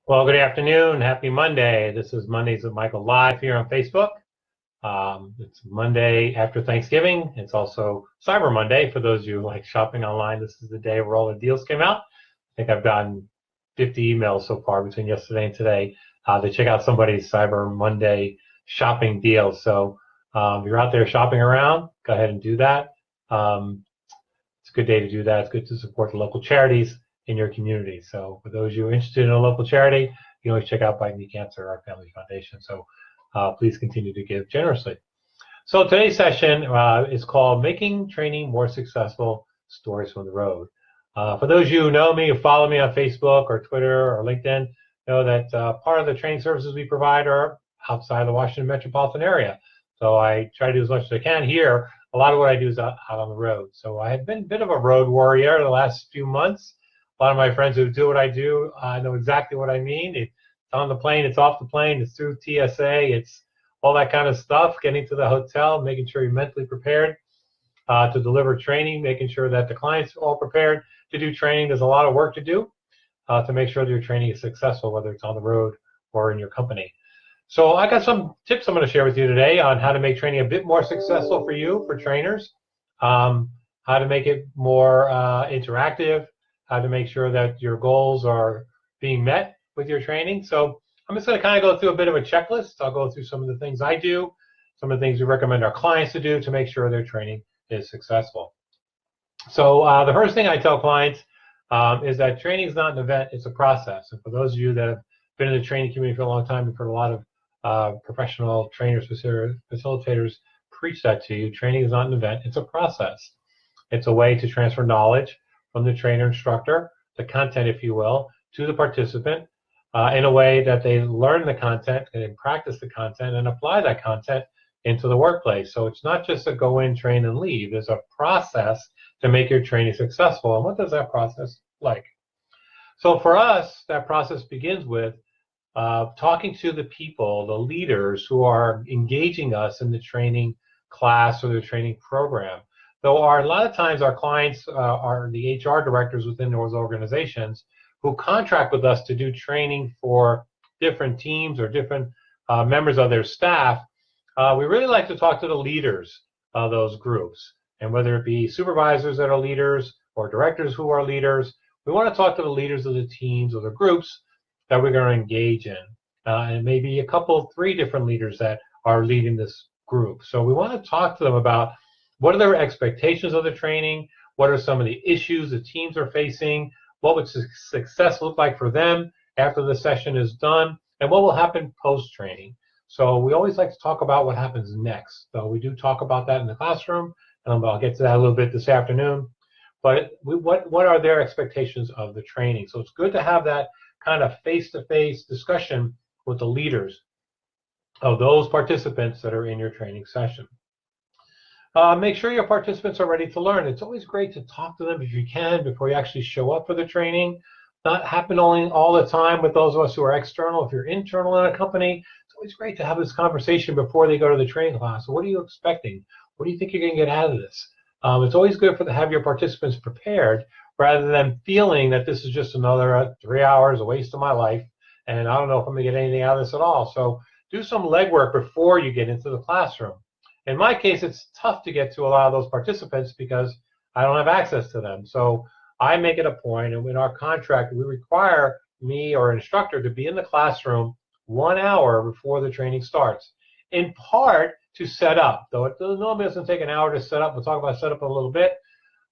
Well, good afternoon. Happy Monday. This is Mondays with Michael live here on Facebook. It's Monday after Thanksgiving. It's also Cyber Monday for those of you who like shopping online. This is the day where all the deals came out. I think I've gotten 50 emails so far between yesterday and today to check out somebody's Cyber Monday shopping deals. So if you're out there shopping around, go ahead and do that. Um, it's a good day to do that. It's good to support the local charities in your community. So for those of you interested in a local charity, you can always check out Fight Me Cancer, our family foundation. So please continue to give generously. So today's session is called Making Training More Successful, Stories from the Road. For those of you who know me, who follow me on Facebook or Twitter or LinkedIn, know that part of the training services we provide are outside the Washington metropolitan area. So I try to do as much as I can here. A lot of what I do is out on the road. So I have been a bit of a road warrior the last few months. A lot of my friends who do what I do know exactly what I mean. It's on the plane, it's off the plane, it's through TSA, it's all that kind of stuff, getting to the hotel, making sure you're mentally prepared to deliver training, making sure that the client's all prepared to do training. There's a lot of work to do to make sure that your training is successful, whether it's on the road or in your company. So I got some tips I'm going to share with you today on how to make training a bit more successful for you, for trainers, how to make it more interactive, how to make sure that your goals are being met with your training. So I'm just going to kind of go through a bit of a checklist. I'll go through some of the things I do, some of the things we recommend our clients to do to make sure their training is successful. So the first thing I tell clients is that training is not an event, it's a process. And for those of you that have been in the training community for a long time, you've heard a lot of professional trainers, facilitators preach that to you. Training is not an event, it's a process. It's a way to transfer knowledge from the trainer instructor, the content, if you will, to the participant in a way that they learn the content and practice the content and apply that content into the workplace. So it's not just a go in, train, and leave. There's a process to make your training successful. And what does that process like? So for us, that process begins with talking to the people, the leaders who are engaging us in the training class or the training program. Though a lot of times our clients are the HR directors within those organizations who contract with us to do training for different teams or different members of their staff. We really like to talk to the leaders of those groups. And whether it be supervisors that are leaders or directors who are leaders, we want to talk to the leaders of the teams or the groups that we're going to engage in. And maybe a couple, three different leaders that are leading this group. So we want to talk to them about what are their expectations of the training, what are some of the issues the teams are facing, what would success look like for them after the session is done, and what will happen post-training. So we always like to talk about what happens next. So we do talk about that in the classroom, and I'll get to that a little bit this afternoon. But what are their expectations of the training? So it's good to have that kind of face-to-face discussion with the leaders of those participants that are in your training session. Make sure your participants are ready to learn. It's always great to talk to them if you can before you actually show up for the training. Not happen only all the time with those of us who are external. If you're internal in a company, it's always great to have this conversation before they go to the training class. So what are you expecting? What do you think you're going to get out of this? It's always good to have your participants prepared rather than feeling that this is just another 3 hours, a waste of my life, and I don't know if I'm going to get anything out of this at all. So do some legwork before you get into the classroom. In my case, it's tough to get to a lot of those participants because I don't have access to them. So I make it a point, and in our contract, we require me or an instructor to be in the classroom 1 hour before the training starts, in part to set up, though it normally doesn't take an hour to set up. We'll talk about setup in a little bit.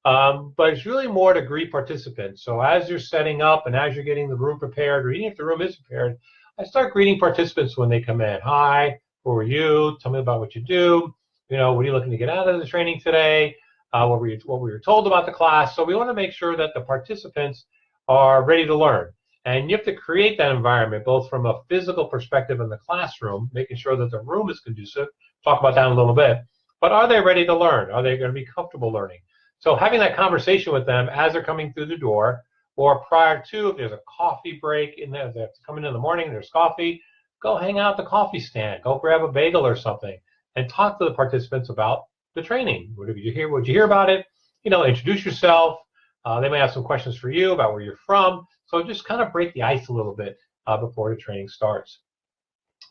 But it's really more to greet participants. So as you're setting up and as you're getting the room prepared, or even if the room is prepared, I start greeting participants when they come in. Hi, who are you? Tell me about what you do. You know, what are you looking to get out of the training today? What were you told about the class? So we want to make sure that the participants are ready to learn. And you have to create that environment, both from a physical perspective in the classroom, making sure that the room is conducive. Talk about that in a little bit. But are they ready to learn? Are they going to be comfortable learning? So having that conversation with them as they're coming through the door, or prior to, if there's a coffee break in there, they have to come in the morning, there's coffee, go hang out at the coffee stand, go grab a bagel or something, and talk to the participants about the training. What did you hear about it? You know, introduce yourself. They may have some questions for you about where you're from. So just kind of break the ice a little bit before the training starts.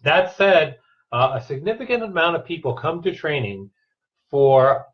That said, a significant amount of people come to training for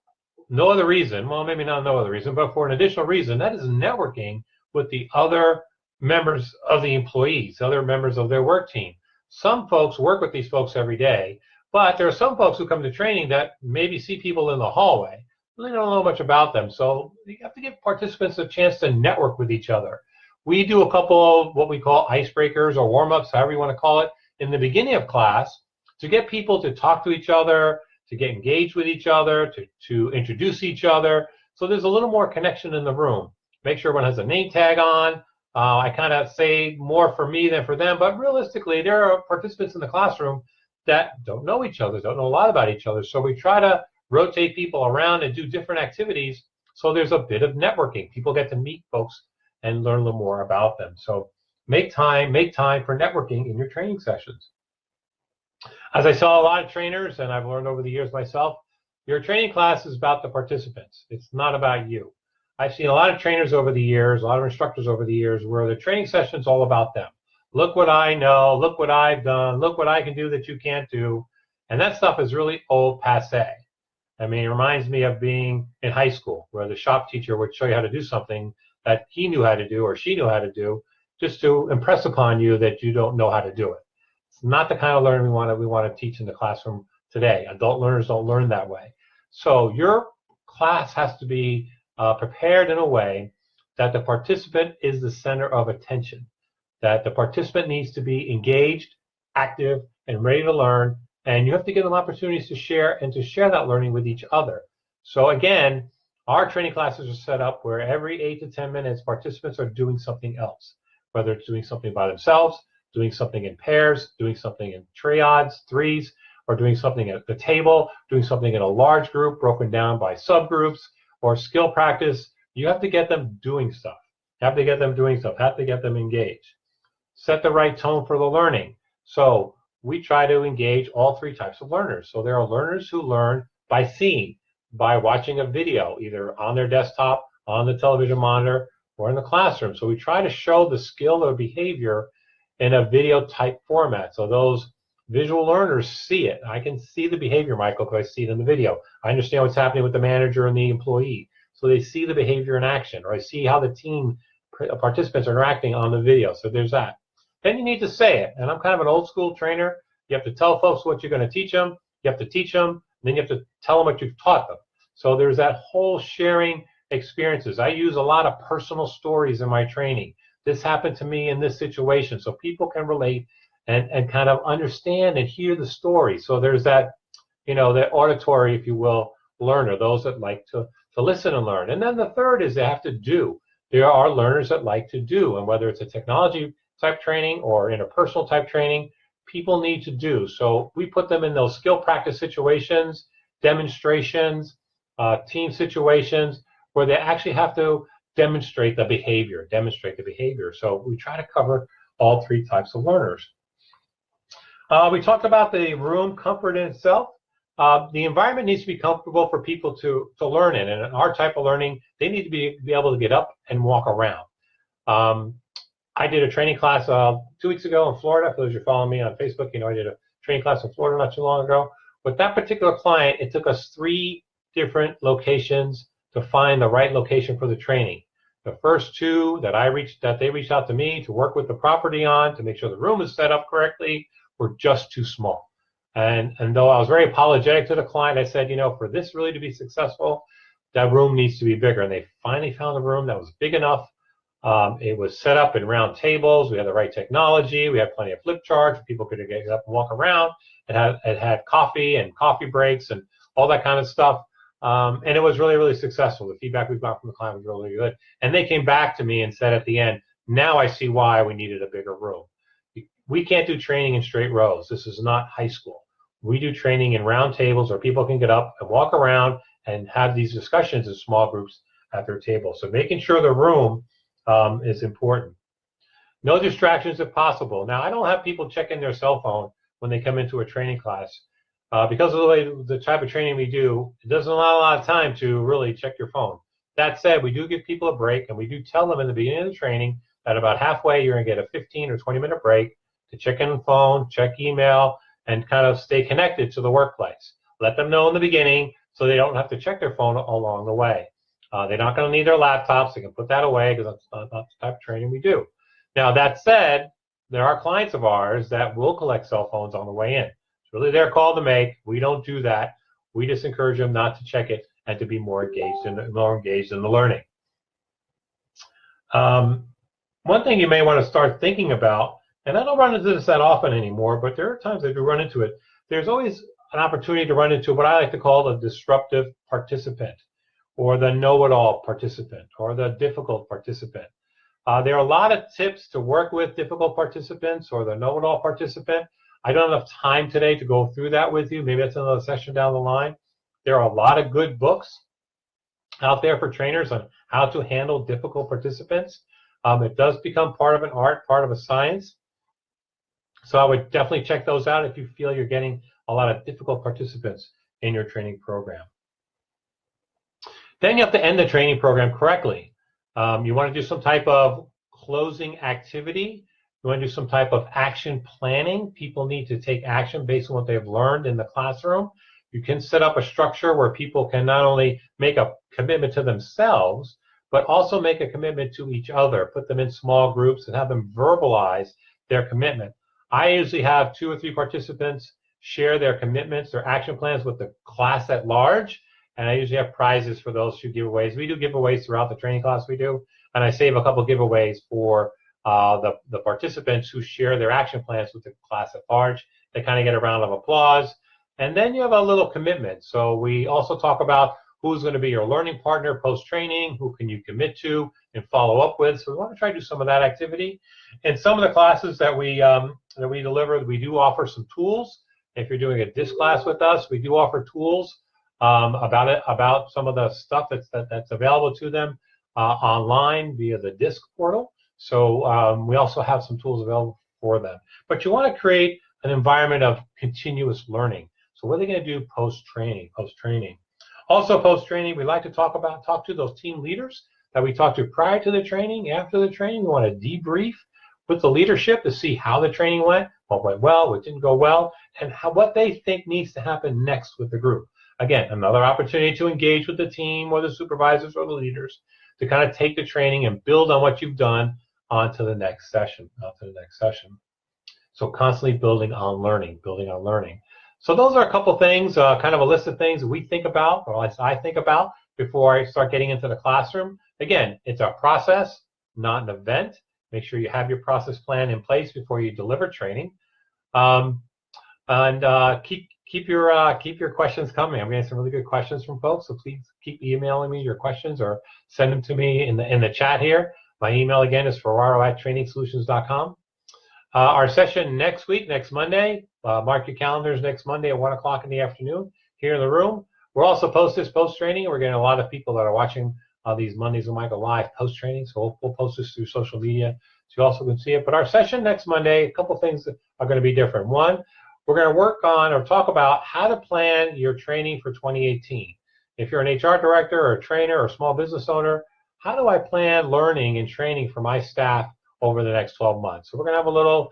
no other reason, well, maybe not no other reason, but for an additional reason, that is networking with the other members of the employees, other members of their work team. Some folks work with these folks every day, but there are some folks who come to training that maybe see people in the hallway. They don't know much about them, so you have to give participants a chance to network with each other. We do a couple of what we call icebreakers or warm-ups, however you want to call it, in the beginning of class to get people to talk to each other, to get engaged with each other, to introduce each other. So there's a little more connection in the room. Make sure everyone has a name tag on. I kind of say more for me than for them, but realistically, there are participants in the classroom that don't know each other, don't know a lot about each other. So we try to rotate people around and do different activities so there's a bit of networking. People get to meet folks and learn a little more about them. So make time for networking in your training sessions. As I saw a lot of trainers, and I've learned over the years myself, your training class is about the participants. It's not about you. I've seen a lot of trainers over the years, a lot of instructors over the years, where the training session is all about them. Look what I know, look what I've done, look what I can do that you can't do. And that stuff is really old passe. I mean, it reminds me of being in high school, where the shop teacher would show you how to do something that he knew how to do or she knew how to do, just to impress upon you that you don't know how to do it. It's not the kind of learning we want to teach in the classroom today. Adult learners don't learn that way. So your class has to be prepared in a way that the participant is the center of attention, that the participant needs to be engaged, active, and ready to learn, and you have to give them opportunities to share and to share that learning with each other. So again, our training classes are set up where every 8 to 10 minutes, participants are doing something else, whether it's doing something by themselves, doing something in pairs, doing something in triads, threes, or doing something at the table, doing something in a large group broken down by subgroups, or skill practice. You have to get them doing stuff. Have to get them doing stuff. Have to get them engaged. Set the right tone for the learning. So we try to engage all three types of learners. So there are learners who learn by seeing, by watching a video, either on their desktop, on the television monitor, or in the classroom. So we try to show the skill or behavior in a video type format. So those visual learners see it. I can see the behavior, Michael, because I see it in the video. I understand what's happening with the manager and the employee. So they see the behavior in action, or I see how the team participants are interacting on the video. So there's that. Then you need to say it. And I'm kind of an old school trainer. You have to tell folks what you're going to teach them. You have to teach them. And then you have to tell them what you've taught them. So there's that whole sharing experiences. I use a lot of personal stories in my training. This happened to me in this situation, so people can relate and kind of understand and hear the story. So there's that, that auditory, if you will, learner, those that like to listen and learn. And then the third is they have to do. There are learners that like to do, and whether it's a technology type training or interpersonal type training, people need to do. So we put them in those skill practice situations, demonstrations, team situations, where they actually have to demonstrate the behavior. So we try to cover all three types of learners. We talked about the room comfort in itself. The environment needs to be comfortable for people to learn in. And in our type of learning, they need to be able to get up and walk around. I did a training class 2 weeks ago in Florida. For those who are following me on Facebook, I did a training class in Florida not too long ago. With that particular client, it took us 3 different locations to find the right location for the training. The first 2 that they reached out to me to work with the property on to make sure the room is set up correctly were just too small. And though I was very apologetic to the client, I said, for this really to be successful, that room needs to be bigger. And they finally found a room that was big enough. It was set up in round tables. We had the right technology. We had plenty of flip charts. People could get up and walk around. It had coffee and coffee breaks and all that kind of stuff. And it was really, really successful. The feedback we got from the client was really good. And they came back to me and said at the end, now I see why we needed a bigger room. We can't do training in straight rows. This is not high school. We do training in round tables where people can get up and walk around and have these discussions in small groups at their table. So making sure the room is important. No distractions if possible. Now, I don't have people checking their cell phone when they come into a training class. Because of the type of training we do, it doesn't allow a lot of time to really check your phone. That said, we do give people a break, and we do tell them in the beginning of the training at about halfway, you're going to get a 15 or 20-minute break to check in the phone, check email, and kind of stay connected to the workplace. Let them know in the beginning so they don't have to check their phone along the way. They're not going to need their laptops. They can put that away because that's not the type of training we do. Now, that said, there are clients of ours that will collect cell phones on the way in. It's really their call to make. We don't do that. We just encourage them not to check it and to be more engaged in the learning. One thing you may want to start thinking about, and I don't run into this that often anymore, but there are times I do run into it. There's always an opportunity to run into what I like to call the disruptive participant, or the know-it-all participant, or the difficult participant. There are a lot of tips to work with difficult participants or the know-it-all participant. I don't have enough time today to go through that with you. Maybe that's another session down the line. There are a lot of good books out there for trainers on how to handle difficult participants. It does become part of an art, part of a science. So I would definitely check those out if you feel you're getting a lot of difficult participants in your training program. Then you have to end the training program correctly. You want to do some type of closing activity. You want to do some type of action planning. People need to take action based on what they've learned in the classroom. You can set up a structure where people can not only make a commitment to themselves, but also make a commitment to each other. Put them in small groups and have them verbalize their commitment. I usually have 2 or 3 participants share their commitments, their action plans with the class at large. And I usually have prizes for those 2 giveaways. We do giveaways throughout the training class we do, and I save a couple giveaways for the participants who share their action plans with the class at large. They kind of get a round of applause. And then you have a little commitment. So we also talk about who's going to be your learning partner post-training, who can you commit to and follow up with. So we want to try to do some of that activity. In some of the classes that we deliver, we do offer some tools. If you're doing a DISC class with us, we do offer tools about some of the stuff that's available to them online via the DISC portal. So we also have some tools available for them. But you want to create an environment of continuous learning. So what are they going to do post-training? Also post-training, we like to talk to those team leaders that we talked to prior to the training, after the training. We want to debrief with the leadership to see how the training went, what went well, what didn't go well, and what they think needs to happen next with the group. Again, another opportunity to engage with the team or the supervisors or the leaders to kind of take the training and build on what you've done onto the next session. So constantly building on learning. So those are a couple things, kind of a list of things we think about, or at least I think about, before I start getting into the classroom. Again, it's a process, not an event. Make sure you have your process plan in place before you deliver training. Keep your questions coming. I'm getting some really good questions from folks, so please keep emailing me your questions or send them to me in the chat here. My email again is ferraro@trainingsolutions.com. Our session next week, next Monday, mark your calendars next Monday at 1 o'clock in the afternoon here in the room. We'll also post this post-training. We're getting a lot of people that are watching these Mondays with Michael live post-training, so we'll post this through social media so you also can see it. But our session next Monday, a couple things are going to be different. One, we're going to work on or talk about how to plan your training for 2018. If you're an HR director or a trainer or a small business owner, how do I plan learning and training for my staff over the next 12 months? So we're going to have a little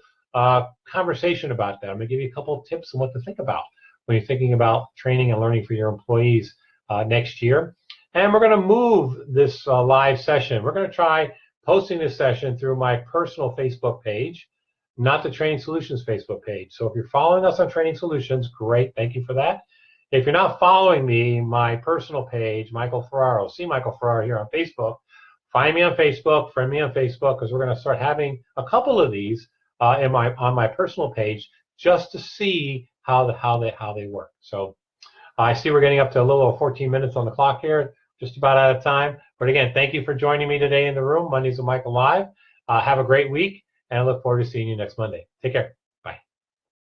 conversation about that. I'm going to give you a couple of tips on what to think about when you're thinking about training and learning for your employees next year. And we're going to move this live session. We're going to try posting this session through my personal Facebook page, not the Training Solutions Facebook page. So if you're following us on Training Solutions, great, thank you for that. If you're not following me, my personal page, Michael Ferraro, see Michael Ferraro here on Facebook, find me on Facebook, friend me on Facebook, because we're going to start having a couple of these on my personal page just to see how they work. So I see we're getting up to a little over 14 minutes on the clock here, just about out of time. But again, thank you for joining me today in the room, Mondays with Michael Live. Have a great week, and I look forward to seeing you next Monday. Take care.